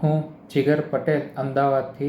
હું જીગર પટેલ અમદાવાદથી.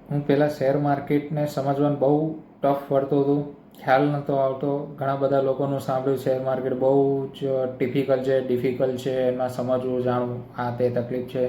હું પહેલાં શેર માર્કેટને સમજવાનું બહુ ટફ પડતું હતું, ખ્યાલ નહોતો આવતો. ઘણા બધા લોકોનું સાંભળ્યું શેર માર્કેટ બહુ જ ડિફિકલ્ટ છે, એમાં સમજવું જાણવું આ તે તકલીફ છે.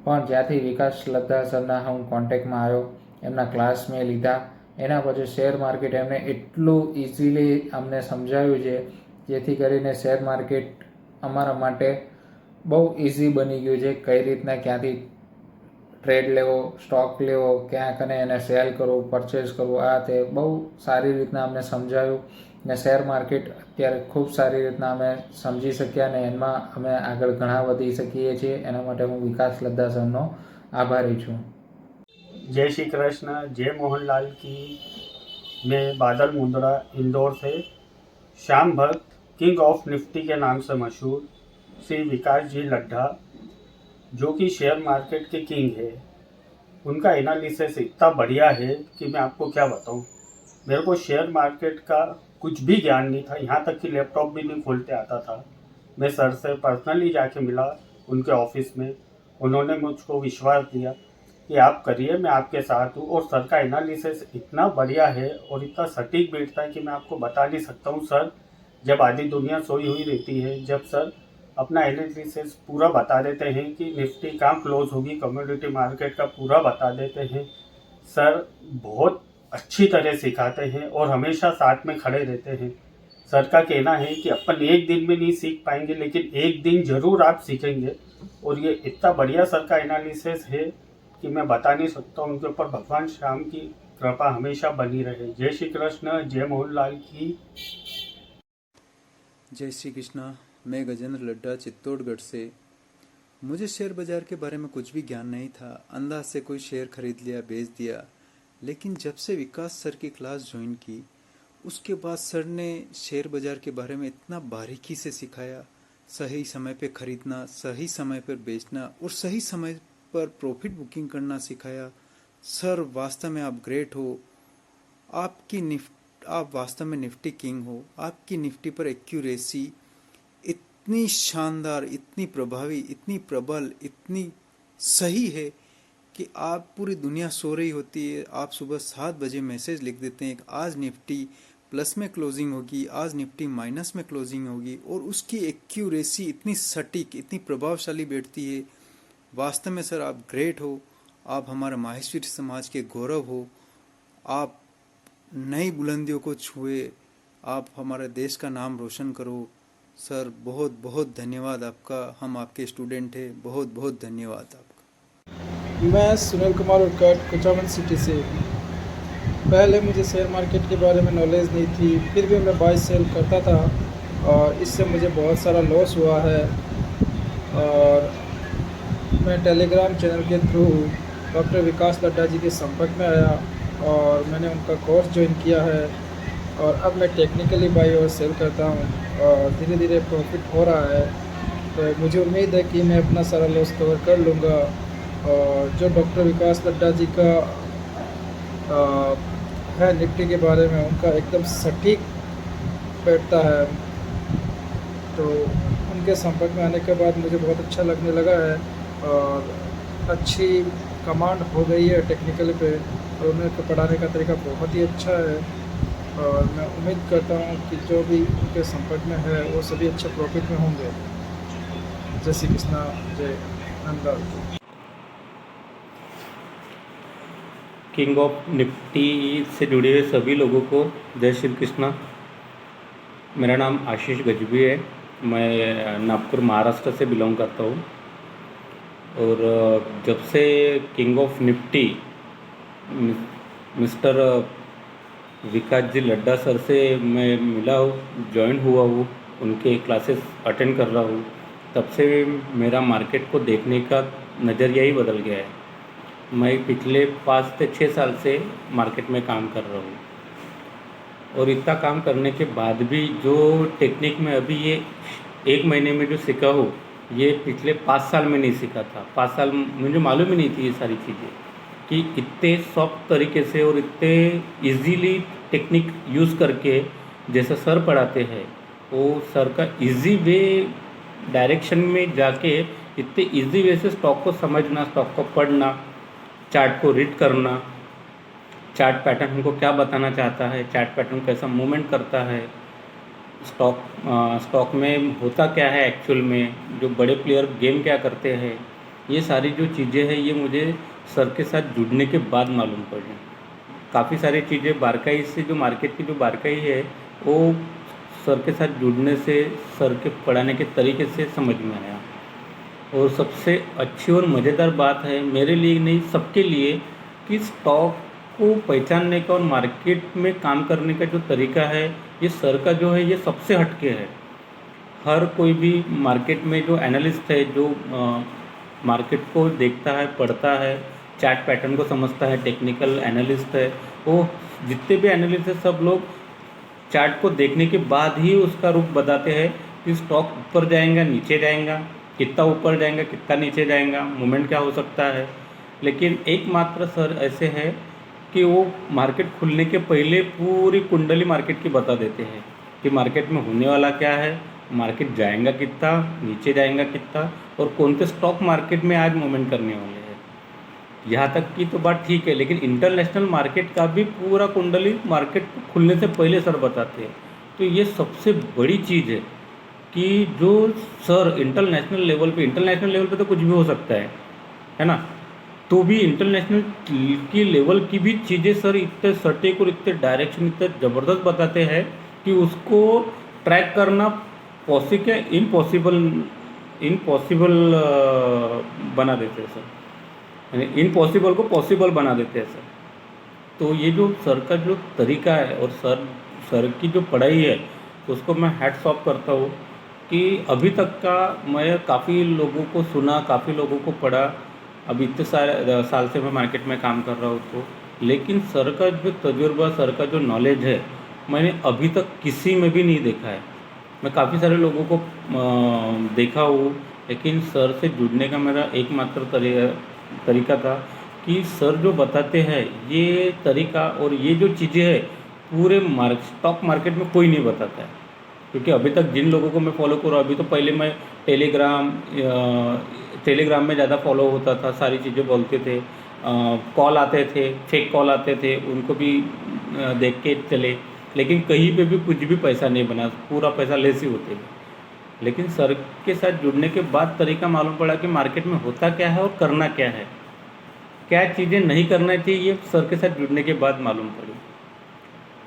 પણ જ્યાંથી વિકાસ લદ્દા સરના હું કોન્ટેક્ટમાં આવ્યો, એમના ક્લાસ મેં લીધા, એના પછી શેર માર્કેટ એમને એટલું ઇઝીલી અમને સમજાવ્યું છે, જેથી કરીને શેર માર્કેટ અમારા માટે બહુ ઇઝી બની ગયું છે. કઈ રીતના ક્યાંથી ટ્રેડ લેવો, સ્ટોક લેવો, ક્યાં કને એને સેલ કરવું, પરચેસ કરવું, આ તે બહુ સારી રીતના અમને સમજાવ્યું ને શેર માર્કેટ અત્યારે ખૂબ સારી રીતના અમે સમજી શક્યા ને એમાં અમે આગળ ઘણા વધી શકીએ છીએ. એના માટે હું વિકાસ લદ્દા સરનો આભારી છું. जय श्री कृष्ण, जय मोहनलाल की। मैं बादल मुंद्रा इंदौर से। श्याम भक्त किंग ऑफ निफ्टी के नाम से मशहूर श्री विकास जी लड्ढा, जो कि शेयर मार्केट के किंग है, उनका एनालिसिस इतना बढ़िया है कि मैं आपको क्या बताऊं। मेरे को शेयर मार्केट का कुछ भी ज्ञान नहीं था, यहाँ तक कि लैपटॉप भी नहीं खोलते आता था। मैं सर से पर्सनली जाके मिला उनके ऑफिस में, उन्होंने मुझको विश्वास दिया कि आप करिए, मैं आपके साथ हूँ। और सर का एनालिसिस इतना बढ़िया है और इतना सटीक बैठता है कि मैं आपको बता नहीं सकता हूँ। सर जब आधी दुनिया सोई हुई रहती है, जब सर अपना एनालिसिस पूरा बता देते हैं कि निफ्टी कहाँ क्लोज होगी, कम्योडिटी मार्केट का पूरा बता देते हैं। सर बहुत अच्छी तरह सिखाते हैं और हमेशा साथ में खड़े रहते हैं। सर का कहना है कि अपन एक दिन में नहीं सीख पाएंगे, लेकिन एक दिन जरूर आप सीखेंगे। और ये इतना बढ़िया सर का एनालिसिस है कि मैं बता नहीं सकता हूँ। उनके ऊपर भगवान श्याम की कृपा हमेशा बनी रहे। जय श्री कृष्ण, जय मोहनलाल की। जय श्री कृष्णा। मैं गजेंद्र लड्ढा चित्तौड़गढ़ से। मुझे शेयर बाज़ार के बारे में कुछ भी ज्ञान नहीं था, अंदाज से कोई शेयर खरीद लिया, बेच दिया। लेकिन जब से विकास सर की क्लास ज्वाइन की, उसके बाद सर ने शेयर बाज़ार के बारे में इतना बारीकी से सिखाया। सही समय पे खरीदना, सही समय पर बेचना और सही समय पर प्रॉफिट बुकिंग करना सिखाया। सर वास्तव में आप ग्रेट हो। आप वास्तव में निफ्टी किंग हो। आपकी निफ्टी पर एक्यूरेसी इतनी शानदार, इतनी प्रभावी, इतनी प्रबल, इतनी सही है कि आप पूरी दुनिया सो रही होती है, आप सुबह 7 बजे मैसेज लिख देते हैं कि आज निफ्टी प्लस में क्लोजिंग होगी, आज निफ्टी माइनस में क्लोजिंग होगी, और उसकी एक्यूरेसी इतनी सटीक, इतनी प्रभावशाली बैठती है। वास्तव में सर आप ग्रेट हो। आप हमारे माहेश्वरी समाज के गौरव हो। आप नई बुलंदियों को छुए, आप हमारे देश का नाम रोशन करो। सर बहुत बहुत धन्यवाद आपका। हम आपके स्टूडेंट हैं। बहुत बहुत धन्यवाद आपका। मैं सुनील कुमार उड़कट, कुचामन सिटी से। पहले मुझे शेयर मार्केट के बारे में नॉलेज नहीं थी, फिर भी मैं बाय सेल करता था और इससे मुझे बहुत सारा लॉस हुआ है। और मैं टेलीग्राम चैनल के थ्रू डॉक्टर विकास लड्ढा जी के संपर्क में आया और मैंने उनका कोर्स ज्वाइन किया है। और अब मैं टेक्निकली बाई और सेल करता हूँ और धीरे धीरे प्रॉफिट हो रहा है। तो मुझे उम्मीद है कि मैं अपना सारा लॉस कवर कर लूँगा। और जो डॉक्टर विकास लड्ढा जी का है निफ्टी के बारे में, उनका एकदम सटीक बैठता है। तो उनके संपर्क में आने के बाद मुझे बहुत अच्छा लगने लगा है और अच्छी कमांड हो गई है टेक्निकल पे, और उन्हें पढ़ाने का तरीका बहुत ही अच्छा है। और मैं उम्मीद करता हूँ कि जो भी उनके संपर्क में है वो सभी अच्छे प्रॉफिट में होंगे। जय श्री कृष्णा, जय नंदलाल। किंग ऑफ निफ्टी से जुड़े हुए सभी लोगों को जय श्री कृष्णा। मेरा नाम आशीष गजबी है। मैं नागपुर महाराष्ट्र से बिलोंग करता हूँ। और जब से king of Nifty mister Vikas ji Laddha sir से मैं मिला हूँ, ज्वाइन हुआ हूँ, उनके क्लासेस अटेंड कर रहा हूँ, तब से मेरा मार्केट को देखने का नज़रिया ही बदल गया है। मैं पिछले 5 से 6 साल से मार्केट में काम कर रहा हूँ और इतना काम करने के बाद भी जो टेक्निक में अभी ये 1 महीने में जो सीखा हूँ, ये पिछले 5 साल में नहीं सीखा था। 5 साल मुझे मालूम ही नहीं थी ये सारी चीज़ें कि इतने सॉफ्ट तरीके से और इतने इजीली टेक्निक यूज़ करके जैसा सर पढ़ाते हैं, वो सर का इजी वे डायरेक्शन में जाके इतने इजी वे से स्टॉक को समझना, स्टॉक को पढ़ना, चार्ट को रीड करना, चार्ट पैटर्न हमको क्या बताना चाहता है, चार्ट पैटर्न कैसा मूवमेंट करता है, स्टॉक में होता क्या है एक्चुअल में, जो बड़े प्लेयर गेम क्या करते हैं, ये सारी जो चीज़ें हैं ये मुझे सर के साथ जुड़ने के बाद मालूम पड़ी। काफ़ी सारी चीज़ें बारकाई से, जो मार्केट की जो बारकाई है वो सर के साथ जुड़ने से, सर के पढ़ाने के तरीके से समझ में आया। और सबसे अच्छी और मज़ेदार बात है मेरे लिए नहीं, सबके लिए, कि स्टॉक को पहचानने का और मार्केट में काम करने का जो तरीका है ये सर का जो है ये सबसे हटके है। हर कोई भी मार्केट में जो एनालिस्ट है, जो मार्केट को देखता है, पढ़ता है, चार्ट पैटर्न को समझता है, टेक्निकल एनालिस्ट है, वो जितने भी एनालिस्ट है सब लोग चार्ट को देखने के बाद ही उसका रुख बताते हैं कि स्टॉक ऊपर जाएगा, नीचे जाएगा, कितना ऊपर जाएगा, कितना नीचे जाएगा, मूवमेंट क्या हो सकता है। लेकिन एकमात्र सर ऐसे है कि वो मार्केट खुलने के पहले पूरी कुंडली मार्केट की बता देते हैं कि मार्केट में होने वाला क्या है, मार्केट जाएगा कितना, नीचे जाएगा कितना, और कौन से स्टॉक मार्केट में आज मूवमेंट करने वाले हैं। यहाँ तक की तो बात ठीक है, लेकिन इंटरनेशनल मार्केट का भी पूरा कुंडली मार्केट खुलने से पहले सर बताते हैं। तो ये सबसे बड़ी चीज़ है कि जो सर इंटरनेशनल लेवल पे तो कुछ भी हो सकता है ना, तो भी इंटरनेशनल की लेवल की भी चीज़ें सर इतने सटीक और इतने डायरेक्शन इतने ज़बरदस्त बताते हैं कि उसको ट्रैक करना इम्पॉसिबल बना देते हैं सर, यानी इम्पॉसिबल को पॉसिबल बना देते हैं सर। तो ये जो सर का जो तरीका है और सर की जो पढ़ाई है उसको मैं हैट्स ऑफ करता हूँ कि अभी तक का मैं काफ़ी लोगों को सुना, काफ़ी लोगों को पढ़ा। अभी इतने सारे साल से मैं मार्केट में काम कर रहा हूँ तो, लेकिन सर का जो तजुर्बा, सर का जो नॉलेज है मैंने अभी तक किसी में भी नहीं देखा है। मैं काफ़ी सारे लोगों को देखा हूँ, लेकिन सर से जुड़ने का मेरा एकमात्र तरीका था कि सर जो बताते हैं ये तरीका और ये जो चीज़ें हैं पूरे स्टॉक मार्केट में कोई नहीं बताता है। क्योंकि अभी तक जिन लोगों को मैं फॉलो कर रहा हूँ, अभी तो पहले मैं टेलीग्राम में ज़्यादा फॉलो होता था, सारी चीज़ें बोलते थे, कॉल आते थे, फेक कॉल आते थे, उनको भी देख के चले, लेकिन कहीं पे भी कुछ भी पैसा नहीं बना, पूरा पैसा लेस ही होते थे। लेकिन सर के साथ जुड़ने के बाद तरीका मालूम पड़ा कि मार्केट में होता क्या है और करना क्या है, क्या चीज़ें नहीं करना चाहिए, ये सर के साथ जुड़ने के बाद मालूम पड़ी।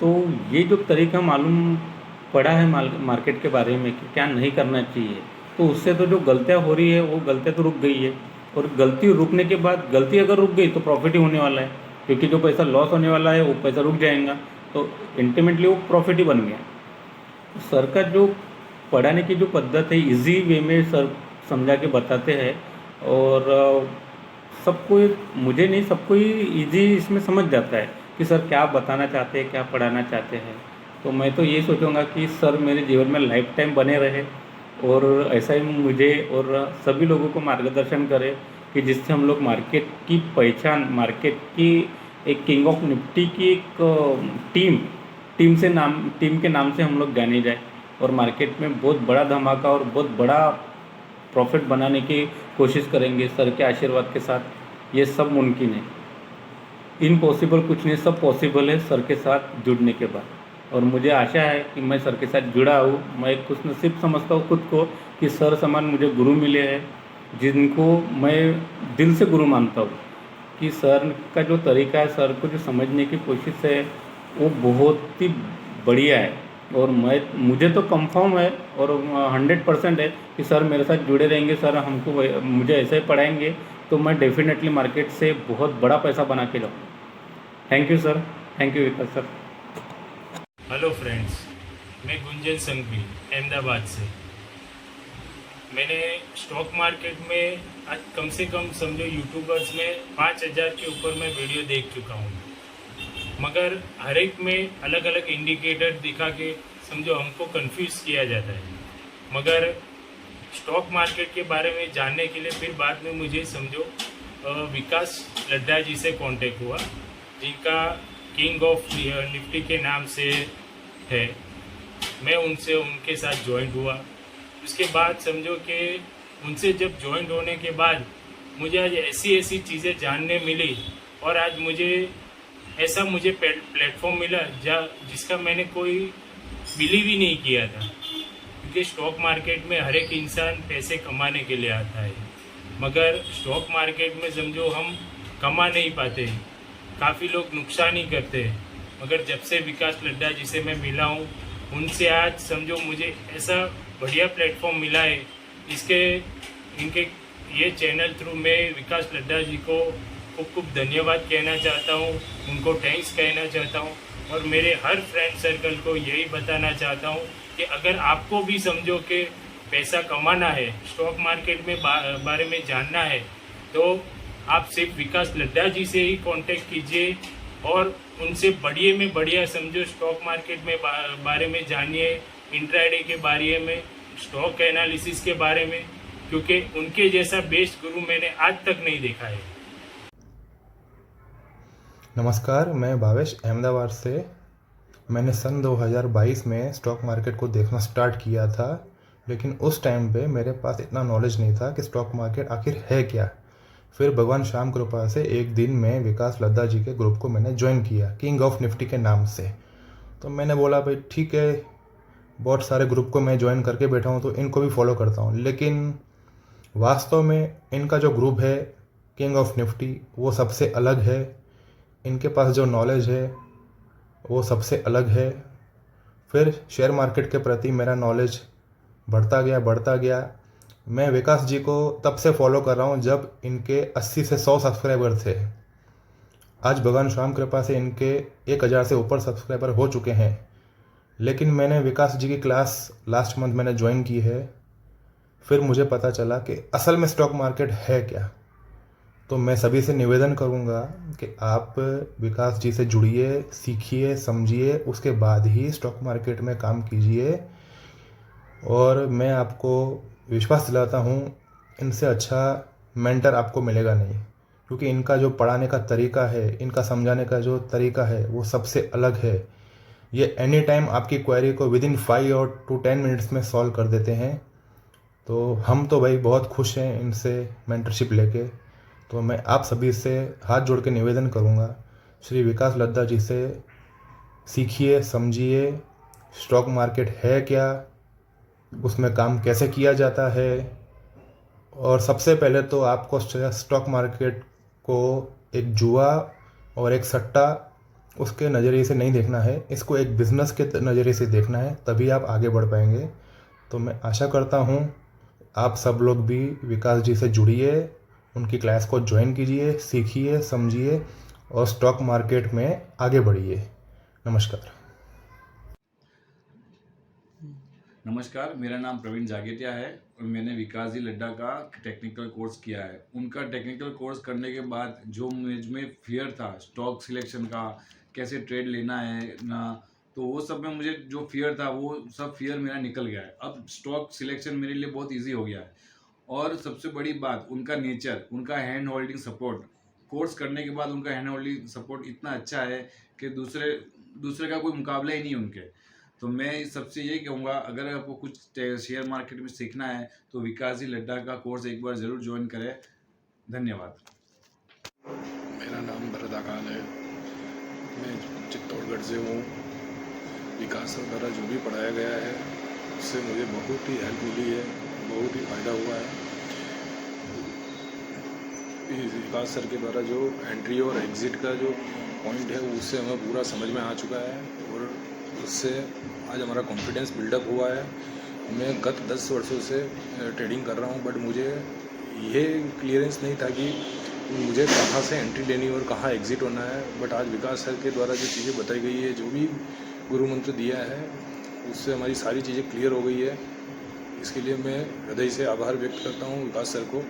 तो ये जो तरीका मालूम पड़ा है मार्केट के बारे में कि क्या नहीं करना चाहिए, तो उससे तो जो गलतियाँ हो रही है वो गलतियाँ तो रुक गई है, और गलती रुकने के बाद, गलती अगर रुक गई तो प्रॉफिट ही होने वाला है, क्योंकि जो पैसा लॉस होने वाला है वो पैसा रुक जाएगा, तो अल्टीमेटली वो प्रॉफिट ही बन गया। सर का जो पढ़ाने की जो पद्धत है, इजी वे में सर समझा के बताते हैं, और सबको, मुझे नहीं सबको ही ईजी इसमें समझ जाता है कि सर क्या बताना चाहते हैं, क्या पढ़ाना चाहते हैं। तो मैं तो ये सोचूंगा कि सर मेरे जीवन में लाइफ टाइम बने रहे और ऐसा ही मुझे और सभी लोगों को मार्गदर्शन करे कि जिससे हम लोग मार्केट की पहचान, मार्केट की एक किंग ऑफ निफ्टी की एक टीम के नाम से हम लोग जाने जाए, और मार्केट में बहुत बड़ा धमाका और बहुत बड़ा प्रॉफिट बनाने की कोशिश करेंगे सर के आशीर्वाद के साथ। ये सब मुमकिन है, इम्पॉसिबल कुछ नहीं, सब पॉसिबल है सर के साथ जुड़ने के बाद। और मुझे आशा है कि मैं सर के साथ जुड़ा हूँ। मैं एक खुशनसीब समझता हूँ खुद को कि सर समान मुझे गुरु मिले हैं, जिनको मैं दिल से गुरु मानता हूँ। कि सर का जो तरीका है, सर को जो समझने की कोशिश है, वो बहुत ही बढ़िया है। और मुझे तो कंफर्म है और 100% है कि सर मेरे साथ जुड़े रहेंगे, सर मुझे ऐसे ही पढ़ाएंगे तो मैं डेफिनेटली मार्केट से बहुत बड़ा पैसा बना के लाऊँ। Thank you sir, thank you Vikas sir. Hello friends, मैं गुंजन संघवी अहमदाबाद से। मैंने स्टॉक मार्केट में आज कम से कम समझो यूट्यूबर्स में 5000 के ऊपर मैं वीडियो देख चुका हूँ, मगर हर एक में अलग अलग इंडिकेटर दिखा के समझो हमको कंफ्यूज किया जाता है। मगर स्टॉक मार्केट के बारे में जानने के लिए फिर बाद में मुझे समझो विकास लड्डा जी से कांटेक्ट हुआ, जिनका किंग ऑफ निफ्टी के नाम से है। मैं उनके साथ ज्वाइन हुआ। उसके बाद समझो कि उनसे जब ज्वाइन होने के बाद मुझे आज ऐसी ऐसी चीज़ें जानने मिली और आज मुझे प्लेटफॉर्म मिला जिसका मैंने कोई बिलीव ही नहीं किया था, क्योंकि स्टॉक मार्केट में हर एक इंसान पैसे कमाने के लिए आता है, मगर स्टॉक मार्केट में समझो हम कमा नहीं पाते, काफ़ी लोग नुकसान ही करते हैं। मगर जब से विकास लड्डा जी से मैं मिला हूँ, उनसे आज समझो मुझे ऐसा बढ़िया प्लेटफॉर्म मिला है। इनके ये चैनल थ्रू मैं विकास लड्डा जी को खूब खूब धन्यवाद कहना चाहता हूँ, उनको थैंक्स कहना चाहता हूँ और मेरे हर फ्रेंड सर्कल को यही बताना चाहता हूँ कि अगर आपको भी समझो कि पैसा कमाना है, स्टॉक मार्केट में बारे में जानना है, तो आप सिर्फ विकास लड्डा जी से ही कांटेक्ट कीजिए और उनसे बढ़िया में बढ़िया समझो स्टॉक मार्केट में बारे में जानिए, इंट्राडे के बारे में, स्टॉक एनालिसिस के बारे में, क्योंकि उनके जैसा बेस्ट गुरु मैंने आज तक नहीं देखा है। नमस्कार, मैं भावेश अहमदाबाद से। मैंने सन 2022 में स्टॉक मार्केट को देखना स्टार्ट किया था, लेकिन उस टाइम पे मेरे पास इतना नॉलेज नहीं था कि स्टॉक मार्केट आखिर है क्या। फिर भगवान श्याम कृपा से एक दिन में विकास लद्दा जी के ग्रुप को मैंने ज्वाइन किया, किंग ऑफ निफ्टी के नाम से। तो मैंने बोला भाई ठीक है, बहुत सारे ग्रुप को मैं ज्वाइन करके बैठा हूँ तो इनको भी फॉलो करता हूँ। लेकिन वास्तव में इनका जो ग्रुप है किंग ऑफ निफ्टी, वो सबसे अलग है। इनके पास जो नॉलेज है वो सबसे अलग है। फिर शेयर मार्केट के प्रति मेरा नॉलेज बढ़ता गया। मैं विकास जी को तब से फॉलो कर रहा हूँ जब इनके 80 से 100 सब्सक्राइबर थे। आज भगवान श्याम कृपा से इनके 1000 से ऊपर सब्सक्राइबर हो चुके हैं। लेकिन मैंने विकास जी की क्लास लास्ट मंथ मैंने ज्वाइन की है। फिर मुझे पता चला कि असल में स्टॉक मार्केट है क्या। तो मैं सभी से निवेदन करूंगा कि आप विकास जी से जुड़िए, सीखिए, समझिए, उसके बाद ही स्टॉक मार्केट में काम कीजिए। और मैं आपको विश्वास दिलाता हूँ, इनसे अच्छा मेंटर आपको मिलेगा नहीं, क्योंकि इनका जो पढ़ाने का तरीका है, इनका समझाने का जो तरीका है वो सबसे अलग है। ये एनी टाइम आपकी क्वेरी को विदिन 5 to 10 मिनट्स में सॉल्व कर देते हैं। तो हम तो भाई बहुत खुश हैं इनसे मेंटरशिप लेके। तो मैं आप सभी से हाथ जोड़ के निवेदन करूँगा, श्री विकास लद्दा जी से सीखिए, समझिए, स्टॉक मार्केट है क्या, उसमें काम कैसे किया जाता है। और सबसे पहले तो आपको स्टॉक मार्केट को एक जुआ और एक सट्टा उसके नज़रिए से नहीं देखना है, इसको एक बिज़नेस के नज़रिए से देखना है, तभी आप आगे बढ़ पाएंगे। तो मैं आशा करता हूँ आप सब लोग भी विकास जी से जुड़िए, उनकी क्लास को ज्वाइन कीजिए, सीखिए, समझिए और स्टॉक मार्केट में आगे बढ़िए। नमस्कार। नमस्कार, मेरा नाम प्रवीण जागेतिया है और मैंने विकास जी लड्डा का टेक्निकल कोर्स किया है। उनका टेक्निकल कोर्स करने के बाद जो मुझ में फियर था स्टॉक सिलेक्शन का, कैसे ट्रेड लेना है ना, तो वो सब में मुझे जो फियर था वो सब फियर मेरा निकल गया है। अब स्टॉक सिलेक्शन मेरे लिए बहुत इजी हो गया है। और सबसे बड़ी बात, उनका नेचर, उनका हैंड होल्डिंग सपोर्ट, कोर्स करने के बाद उनका हैंड होल्डिंग सपोर्ट इतना अच्छा है कि दूसरे का कोई मुकाबला ही नहीं उनके। तो मैं सबसे यही कहूँगा, अगर आपको कुछ शेयर मार्केट में सीखना है तो विकास जी लड्डा का कोर्स एक बार ज़रूर ज्वाइन करें। धन्यवाद। मेरा नाम भरत आकाल है, मैं चित्तौड़गढ़ से हूँ। विकास सर द्वारा जो भी पढ़ाया गया है उससे मुझे बहुत ही हेल्प मिली है, बहुत ही फ़ायदा हुआ है। विकास सर के द्वारा जो एंट्री और एग्ज़िट का जो पॉइंट है उससे हमें पूरा समझ में आ चुका है और उससे आज हमारा कॉन्फिडेंस बिल्डअप हुआ है। मैं गत 10 वर्षों से ट्रेडिंग कर रहा हूँ, बट मुझे ये क्लियरेंस नहीं था कि मुझे कहाँ से एंट्री लेनी और कहाँ एग्ज़िट होना है। बट आज विकास सर के द्वारा जो चीज़ें बताई गई है, जो भी गुरु मंत्र दिया है, उससे हमारी सारी चीज़ें क्लियर हो गई है। इसके लिए मैं हृदय से आभार व्यक्त करता हूँ विकास सर को।